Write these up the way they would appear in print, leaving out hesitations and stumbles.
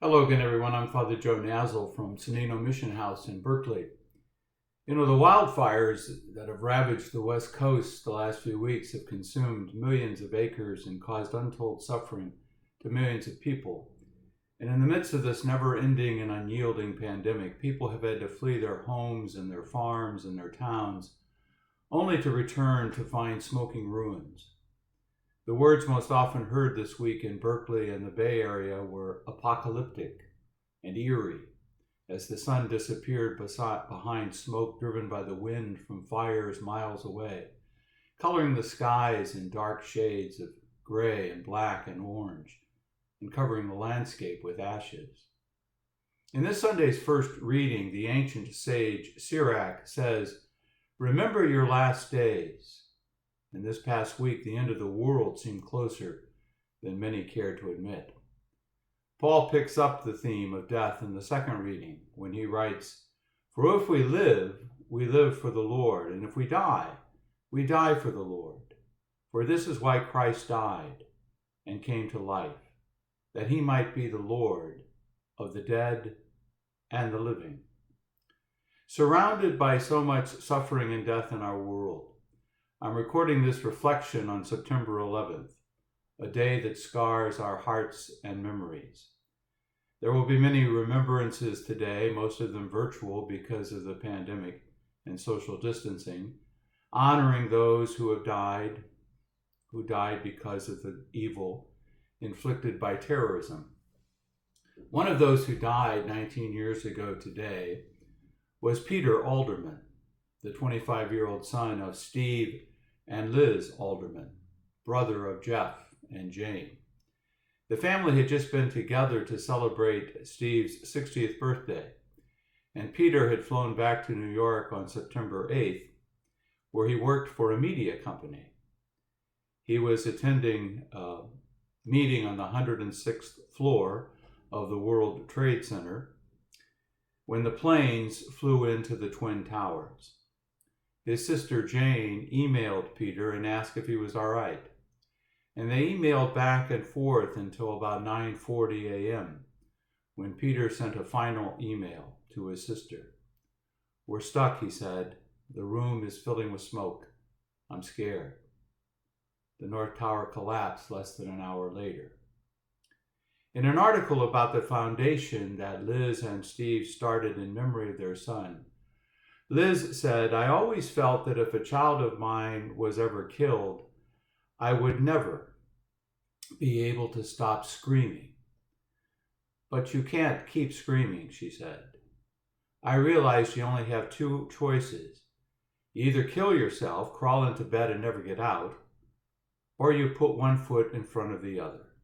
Hello again, everyone. I'm Father Joe Nazzle from Sonino Mission House in Berkeley. The wildfires that have ravaged the West Coast the last few weeks have consumed millions of acres and caused untold suffering to millions of people. And in the midst of this never-ending and unyielding pandemic, people have had to flee their homes and their farms and their towns, only to return to find smoking ruins. The words most often heard this week in Berkeley and the Bay Area were apocalyptic and eerie, as the sun disappeared behind smoke driven by the wind from fires miles away, coloring the skies in dark shades of gray and black and orange, and covering the landscape with ashes. In this Sunday's first reading, the ancient sage Sirach says, "Remember your last days." And this past week, the end of the world seemed closer than many cared to admit. Paul picks up the theme of death in the second reading when he writes, "For if we live for the Lord, and if we die for the Lord. For this is why Christ died and came to life, that he might be the Lord of the dead and the living." Surrounded by so much suffering and death in our world, I'm recording this reflection on September 11th, a day that scars our hearts and memories. There will be many remembrances today, most of them virtual because of the pandemic and social distancing, honoring those who died because of the evil inflicted by terrorism. One of those who died 19 years ago today was Peter Alderman, the 25-year-old son of Steve and Liz Alderman, brother of Jeff and Jane. The family had just been together to celebrate Steve's 60th birthday, and Peter had flown back to New York on September 8th, where he worked for a media company. He was attending a meeting on the 106th floor of the World Trade Center when the planes flew into the Twin Towers. His sister Jane emailed Peter and asked if he was all right. And they emailed back and forth until about 9:40 a.m. when Peter sent a final email to his sister. "We're stuck," he said. "The room is filling with smoke. I'm scared." The North Tower collapsed less than an hour later. In an article about the foundation that Liz and Steve started in memory of their son, Liz said, "I always felt that if a child of mine was ever killed, I would never be able to stop screaming. But you can't keep screaming," she said. "I realized you only have two choices. You either kill yourself, crawl into bed and never get out, or you put one foot in front of the other."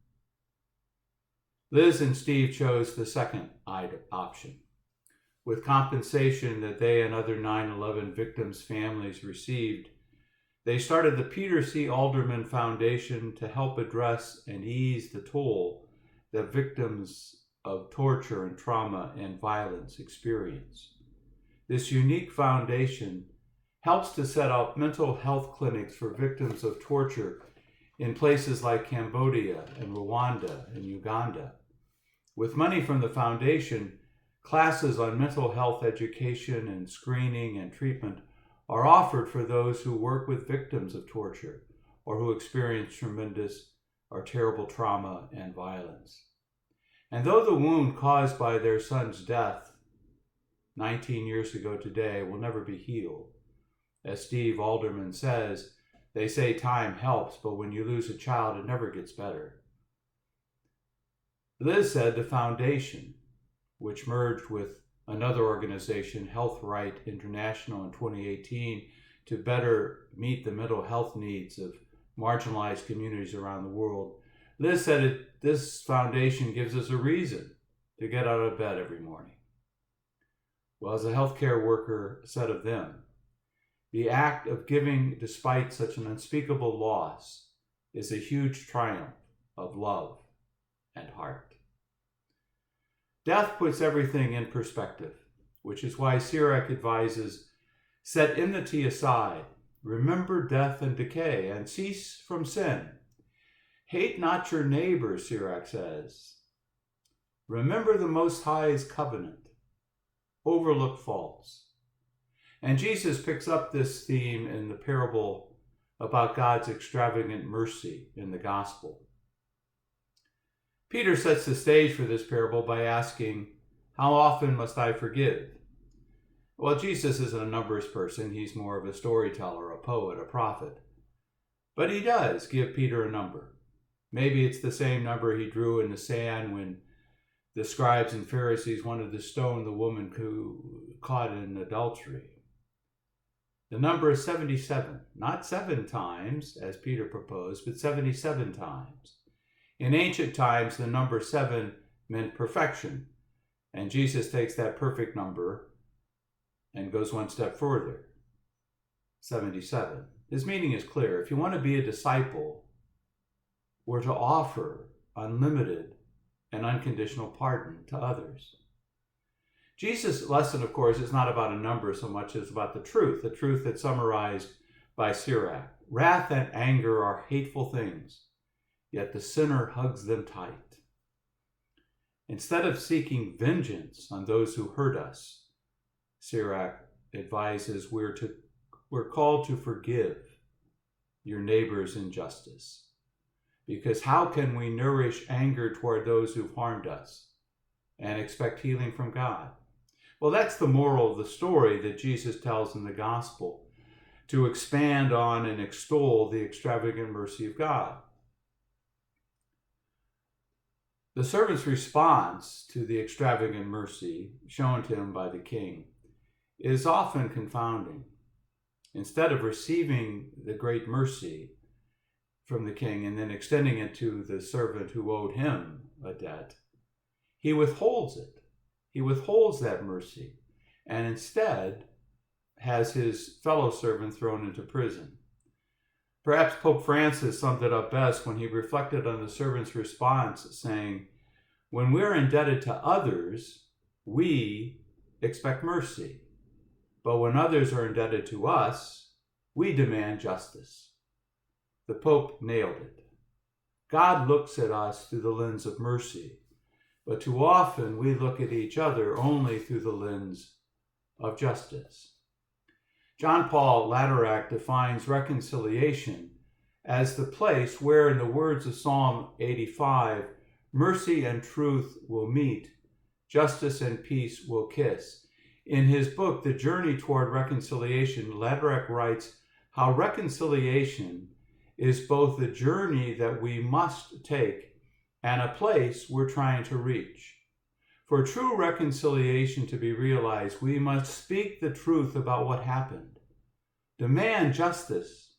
Liz and Steve chose the second option. With compensation that they and other 9/11 victims' families received, they started the Peter C. Alderman Foundation to help address and ease the toll that victims of torture and trauma and violence experience. This unique foundation helps to set up mental health clinics for victims of torture in places like Cambodia and Rwanda and Uganda. With money from the foundation, classes on mental health education and screening and treatment are offered for those who work with victims of torture or who experience tremendous or terrible trauma and violence. And though the wound caused by their son's death 19 years ago today will never be healed, as Steve Alderman says, they say time helps, but when you lose a child, it never gets better. Liz said the foundation, which merged with another organization, Health Right International, in 2018 to better meet the mental health needs of marginalized communities around the world. Liz said this foundation gives us a reason to get out of bed every morning. Well, as a healthcare worker said of them, the act of giving despite such an unspeakable loss is a huge triumph of love and heart. Death puts everything in perspective, which is why Sirach advises, "Set enmity aside, remember death and decay, and cease from sin. Hate not your neighbor," Sirach says. Remember the Most High's covenant. Overlook faults. And Jesus picks up this theme in the parable about God's extravagant mercy in the gospel. Peter sets the stage for this parable by asking, how often must I forgive? Well, Jesus isn't a numbers person. He's more of a storyteller, a poet, a prophet. But he does give Peter a number. Maybe it's the same number he drew in the sand when the scribes and Pharisees wanted to stone the woman caught in adultery. The number is 77, not 7 times, as Peter proposed, but 77 times. In ancient times, the number 7 meant perfection, and Jesus takes that perfect number and goes one step further, 77. His meaning is clear. If you want to be a disciple, we're to offer unlimited and unconditional pardon to others. Jesus' lesson, of course, is not about a number so much as about the truth that's summarized by Sirach. Wrath and anger are hateful things, yet the sinner hugs them tight. Instead of seeking vengeance on those who hurt us, Sirach advises we're called to forgive your neighbor's injustice. Because how can we nourish anger toward those who've harmed us and expect healing from God? Well, that's the moral of the story that Jesus tells in the gospel, to expand on and extol the extravagant mercy of God. The servant's response to the extravagant mercy shown to him by the king is often confounding. Instead of receiving the great mercy from the king and then extending it to the servant who owed him a debt, he withholds it. He withholds that mercy and instead has his fellow servant thrown into prison. Perhaps Pope Francis summed it up best when he reflected on the servant's response, saying, when we're indebted to others, we expect mercy. But when others are indebted to us, we demand justice. The Pope nailed it. God looks at us through the lens of mercy, but too often we look at each other only through the lens of justice. John Paul Laterack defines reconciliation as the place where, in the words of Psalm 85, mercy and truth will meet, justice and peace will kiss. In his book, The Journey Toward Reconciliation, Laterack writes how reconciliation is both the journey that we must take and a place we're trying to reach. For true reconciliation to be realized, we must speak the truth about what happened, demand justice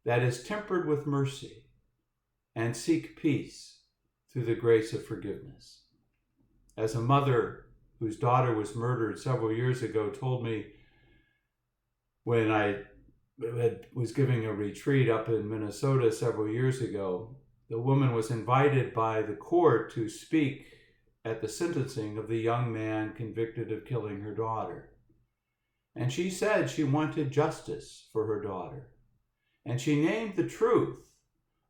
that is tempered with mercy, and seek peace through the grace of forgiveness. As a mother whose daughter was murdered several years ago told me when I was giving a retreat up in Minnesota several years ago, the woman was invited by the court to speak at the sentencing of the young man convicted of killing her daughter. And she said she wanted justice for her daughter. And she named the truth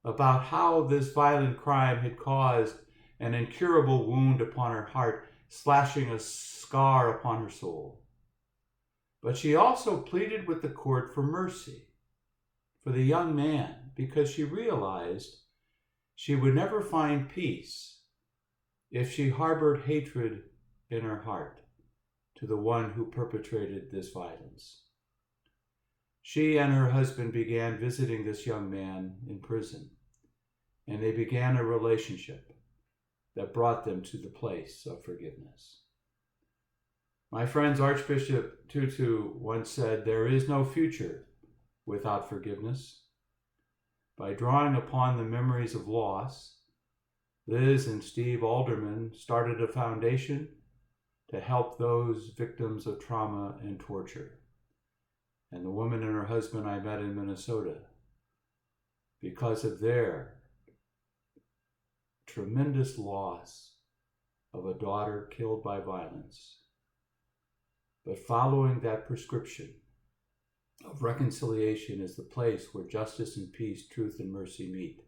about how this violent crime had caused an incurable wound upon her heart, slashing a scar upon her soul. But she also pleaded with the court for mercy for the young man, because she realized she would never find peace if she harbored hatred in her heart to the one who perpetrated this violence. She and her husband began visiting this young man in prison, and they began a relationship that brought them to the place of forgiveness. My friends, Archbishop Tutu once said, there is no future without forgiveness. By drawing upon the memories of loss, Liz and Steve Alderman started a foundation to help those victims of trauma and torture. And the woman and her husband I met in Minnesota, because of their tremendous loss of a daughter killed by violence, but following that prescription of reconciliation is the place where justice and peace, truth and mercy meet.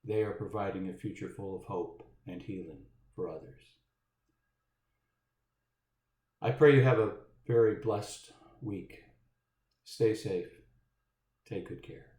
They are providing a future full of hope and healing. for others. I pray you have a very blessed week. Stay safe. Take good care.